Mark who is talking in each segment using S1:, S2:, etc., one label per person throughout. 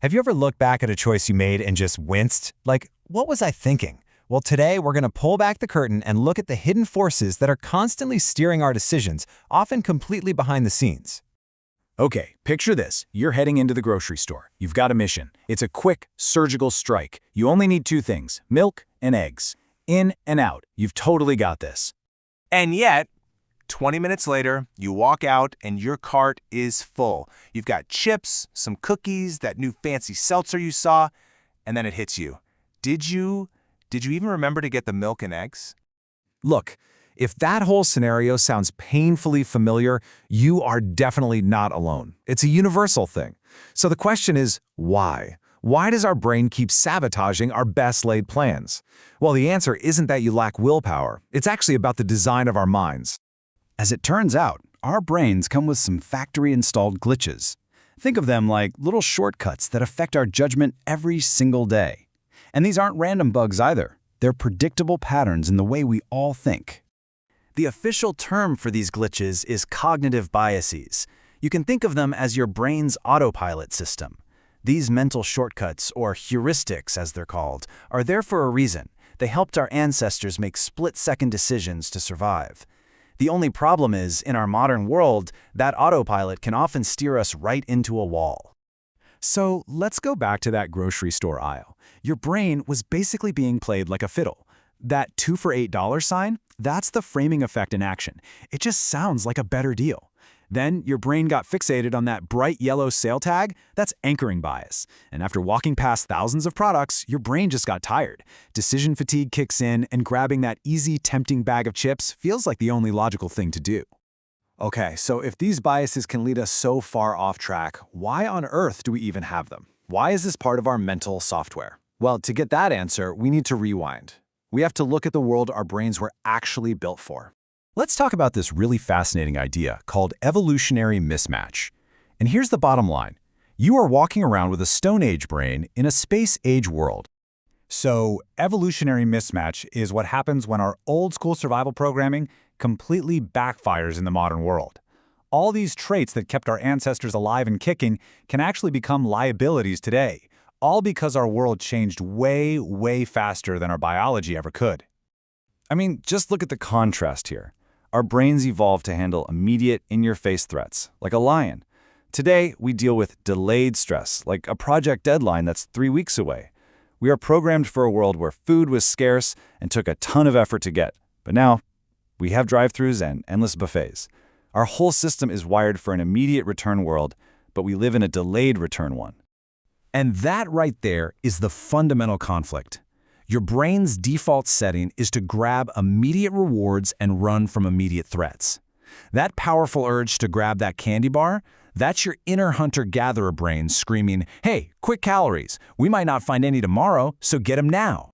S1: Have you ever looked back at a choice you made and just winced? Like, what was I thinking? Well, today we're going to pull back the curtain and look at the hidden forces that are constantly steering our decisions, often completely behind the scenes.
S2: Okay, picture this. You're heading into the grocery store. You've got a mission. It's a quick, surgical strike. You only need two things, milk and eggs. In and out. You've totally got this.
S3: And yet, 20 minutes later, you walk out and your cart is full. You've got chips, some cookies, that new fancy seltzer you saw, and then it hits you. Did you even remember to get the milk and eggs?
S2: Look, if that whole scenario sounds painfully familiar, you are definitely not alone. It's a universal thing. So the question is, why? Why does our brain keep sabotaging our best-laid plans? Well, the answer isn't that you lack willpower. It's actually about the design of our minds. As it turns out, our brains come with some factory-installed glitches. Think of them like little shortcuts that affect our judgment every single day. And these aren't random bugs either. They're predictable patterns in the way we all think.
S4: The official term for these glitches is cognitive biases. You can think of them as your brain's autopilot system. These mental shortcuts, or heuristics as they're called, are there for a reason. They helped our ancestors make split-second decisions to survive. The only problem is, in our modern world, that autopilot can often steer us right into a wall.
S2: So let's go back to that grocery store aisle. Your brain was basically being played like a fiddle. That 2 for $8 sign, that's the framing effect in action. It just sounds like a better deal. Then your brain got fixated on that bright yellow sale tag. That's anchoring bias. And after walking past thousands of products, your brain just got tired. Decision fatigue kicks in, and grabbing that easy, tempting bag of chips feels like the only logical thing to do. Okay, so if these biases can lead us so far off track, why on earth do we even have them? Why is this part of our mental software? Well, to get that answer, we need to rewind. We have to look at the world our brains were actually built for. Let's talk about this really fascinating idea called evolutionary mismatch. And here's the bottom line. You are walking around with a Stone Age brain in a space-age world. So, evolutionary mismatch is what happens when our old-school survival programming completely backfires in the modern world. All these traits that kept our ancestors alive and kicking can actually become liabilities today, all because our world changed way, way faster than our biology ever could. I mean, just look at the contrast here. Our brains evolved to handle immediate, in-your-face threats, like a lion. Today, we deal with delayed stress, like a project deadline that's 3 weeks away. We are programmed for a world where food was scarce and took a ton of effort to get. But now, we have drive-thrus and endless buffets. Our whole system is wired for an immediate return world, but we live in a delayed return one. And that right there is the fundamental conflict. Your brain's default setting is to grab immediate rewards and run from immediate threats. That powerful urge to grab that candy bar, that's your inner hunter-gatherer brain screaming, "Hey, quick calories. We might not find any tomorrow, so get them now."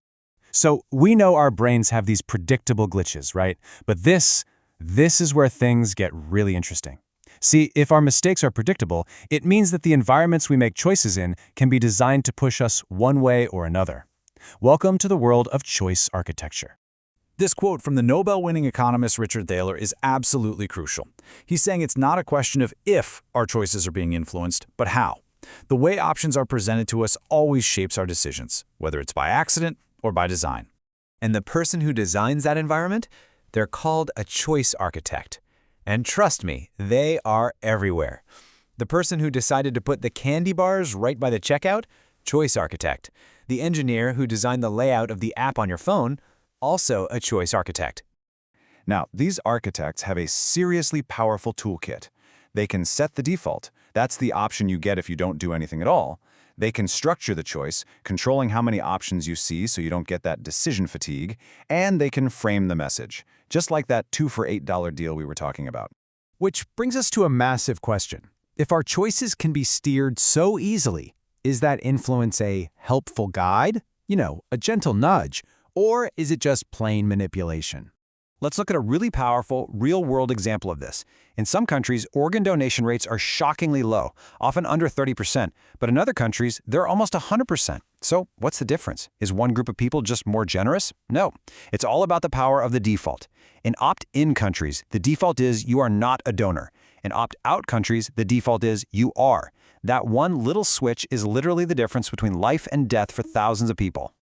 S2: So we know our brains have these predictable glitches, right? But this is where things get really interesting. See, if our mistakes are predictable, it means that the environments we make choices in can be designed to push us one way or another. Welcome to the world of choice architecture. This quote from the Nobel-winning economist Richard Thaler is absolutely crucial. He's saying it's not a question of if our choices are being influenced, but how. The way options are presented to us always shapes our decisions, whether it's by accident or by design.
S1: And the person who designs that environment, they're called a choice architect. And trust me, they are everywhere. The person who decided to put the candy bars right by the checkout, choice architect. The engineer who designed the layout of the app on your phone, also a choice architect.
S2: Now, these architects have a seriously powerful toolkit. They can set the default. That's the option you get if you don't do anything at all. They can structure the choice, controlling how many options you see so you don't get that decision fatigue, and they can frame the message, just like that 2 for $8 deal we were talking about. Which brings us to a massive question. If our choices can be steered so easily, is that influence a helpful guide? You know, a gentle nudge, or is it just plain manipulation? Let's look at a really powerful, real-world example of this. In some countries, organ donation rates are shockingly low, often under 30%, but in other countries, they're almost 100%. So what's the difference? Is one group of people just more generous? No. It's all about the power of the default. In opt-in countries, the default is you are not a donor. In opt-out countries, the default is you are. That one little switch is literally the difference between life and death for thousands of people.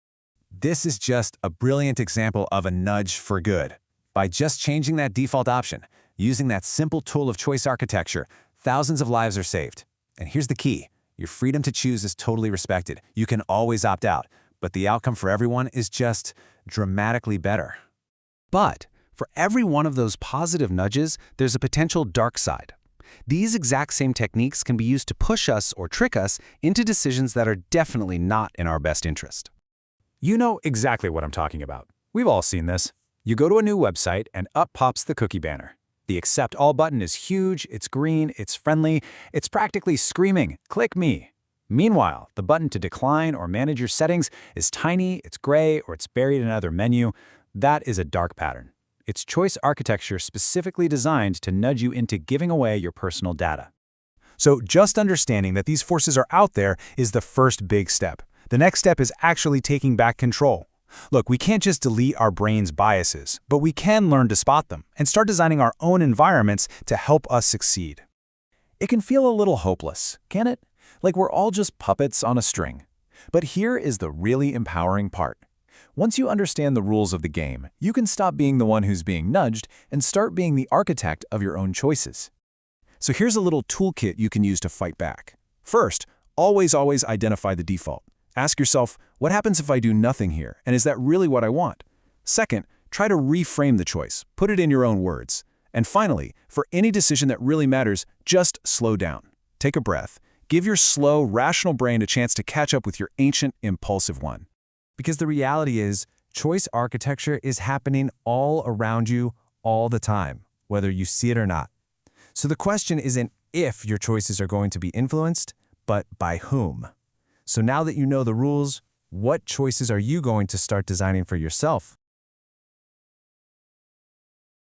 S3: This is just a brilliant example of a nudge for good. By just changing that default option, using that simple tool of choice architecture, thousands of lives are saved. And here's the key. Your freedom to choose is totally respected. You can always opt out, but the outcome for everyone is just dramatically better.
S2: But for every one of those positive nudges, there's a potential dark side. These exact same techniques can be used to push us or trick us into decisions that are definitely not in our best interest. You know exactly what I'm talking about. We've all seen this. You go to a new website and up pops the cookie banner. The Accept All button is huge, it's green, it's friendly, it's practically screaming, "Click me." Meanwhile, the button to decline or manage your settings is tiny, it's gray, or it's buried in another menu. That is a dark pattern. It's choice architecture specifically designed to nudge you into giving away your personal data. So just understanding that these forces are out there is the first big step. The next step is actually taking back control. Look, we can't just delete our brain's biases, but we can learn to spot them and start designing our own environments to help us succeed. It can feel a little hopeless, can't it? Like we're all just puppets on a string. But here is the really empowering part. Once you understand the rules of the game, you can stop being the one who's being nudged and start being the architect of your own choices. So here's a little toolkit you can use to fight back. First, always identify the default. Ask yourself, what happens if I do nothing here, and is that really what I want? Second, try to reframe the choice. Put it in your own words. And finally, for any decision that really matters, just slow down. Take a breath. Give your slow, rational brain a chance to catch up with your ancient, impulsive one. Because the reality is, choice architecture is happening all around you all the time, whether you see it or not. So the question isn't if your choices are going to be influenced, but by whom. So now that you know the rules, what choices are you going to start designing for yourself?